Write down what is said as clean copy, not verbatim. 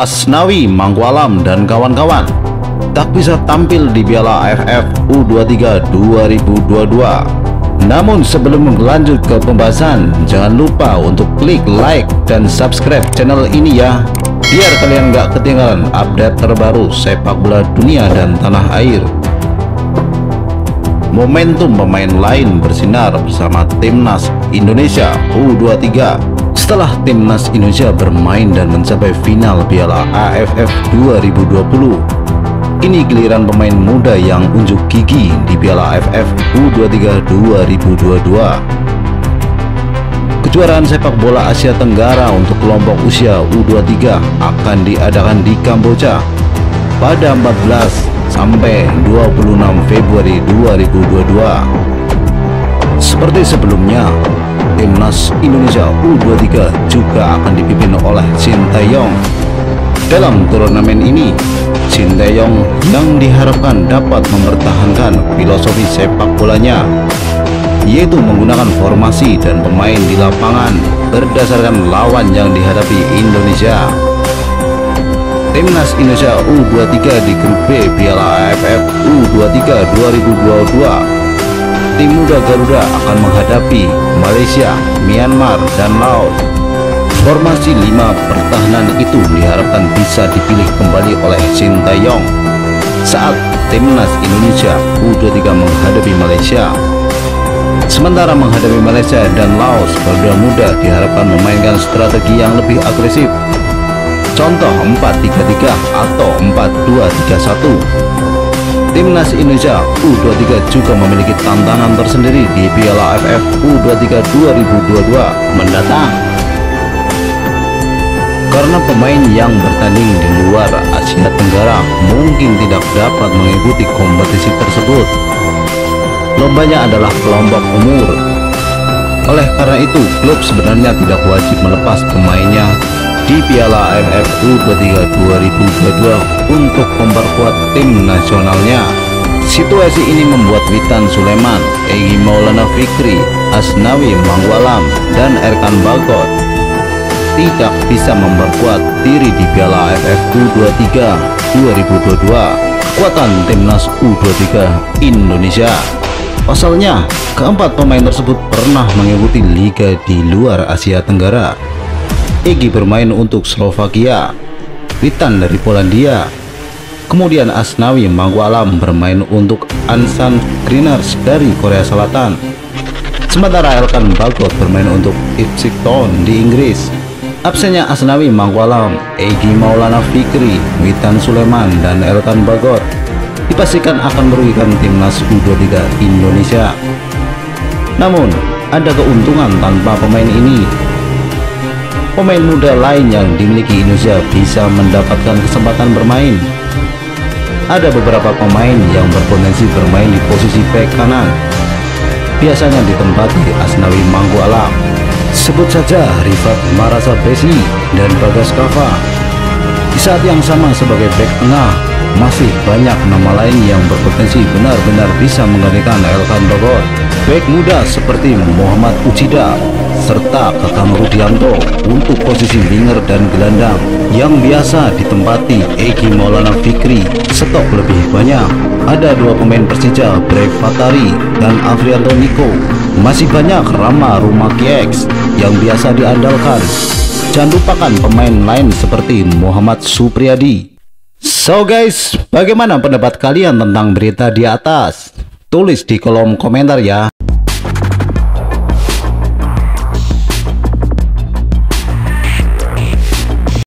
Asnawi Mangkualam dan kawan-kawan tak bisa tampil di Piala AFF U23 2022. Namun sebelum lanjut ke pembahasan, jangan lupa untuk klik like dan subscribe channel ini ya, biar kalian gak ketinggalan update terbaru sepak bola dunia dan tanah air. Momentum pemain lain bersinar bersama Timnas Indonesia U23 setelah Timnas Indonesia bermain dan mencapai final Piala AFF 2020. Kini giliran pemain muda yang unjuk gigi di Piala AFF U23 2022. Kejuaraan sepak bola Asia Tenggara untuk kelompok usia U23 akan diadakan di Kamboja pada 14 sampai 26 Februari 2022. Seperti sebelumnya, Timnas Indonesia U23 juga akan dipimpin oleh Shin Tae-yong. Dalam turnamen ini, Shin Tae-yong yang diharapkan dapat mempertahankan filosofi sepak bolanya, yaitu menggunakan formasi dan pemain di lapangan berdasarkan lawan yang dihadapi Indonesia. Timnas Indonesia U23 di grup B Piala AFF U23 2022. Tim muda Garuda akan menghadapi Malaysia, Myanmar, dan Laos. Formasi 5 pertahanan itu diharapkan bisa dipilih kembali oleh Shin Tae-yong saat Timnas Indonesia U23 menghadapi Malaysia. Sementara menghadapi Malaysia dan Laos, Garuda muda diharapkan memainkan strategi yang lebih agresif, contoh 4-3-3 atau 4-2-3-1. Timnas Indonesia U23 juga memiliki tantangan tersendiri di Piala AFF U23 2022 mendatang, karena pemain yang bertanding di luar Asia Tenggara mungkin tidak dapat mengikuti kompetisi tersebut. Lombanya adalah kelompok umur. Oleh karena itu, klub sebenarnya tidak wajib melepas pemainnya di Piala AFF U23 2022 untuk memperkuat tim nasionalnya. Situasi ini membuat Witan Sulaiman, Egy Maulana Fikri, Asnawi Mangkualam, dan Erkan Bagot tidak bisa memperkuat diri di Piala AFF U23 2022. Kekuatan Timnas U23 Indonesia, pasalnya keempat pemain tersebut pernah mengikuti liga di luar Asia Tenggara. Egy bermain untuk Slovakia, Witan dari Polandia, kemudian Asnawi Mangkualam bermain untuk Ansan Greeners dari Korea Selatan, sementara Erkan Bagot bermain untuk Ipswich Town di Inggris. Absennya Asnawi Mangkualam, Egy Maulana Fikri, Witan Sulaiman, dan Erkan Bagot dipastikan akan merugikan Timnas U23 Indonesia. Namun, ada keuntungan tanpa pemain ini. Pemain muda lain yang dimiliki Indonesia bisa mendapatkan kesempatan bermain. Ada beberapa pemain yang berpotensi bermain di posisi bek kanan, biasanya ditempati Asnawi Mangkualam. Sebut saja Rifat Marasa Besi dan Bagas Kava. Di saat yang sama sebagai bek tengah, masih banyak nama lain yang berpotensi benar-benar bisa menggantikan Erkan Bagot. Bek muda seperti Muhammad Uchida serta Kakang Rudianto untuk posisi winger dan gelandang yang biasa ditempati Egy Maulana Fikri. Stok lebih banyak. Ada 2 pemain Persija, Brave Fatari dan Afrianto Niko. Masih banyak Rama Rumakieks yang biasa diandalkan. Jangan lupakan pemain lain seperti Muhammad Supriyadi. So guys, bagaimana pendapat kalian tentang berita di atas? Tulis di kolom komentar ya.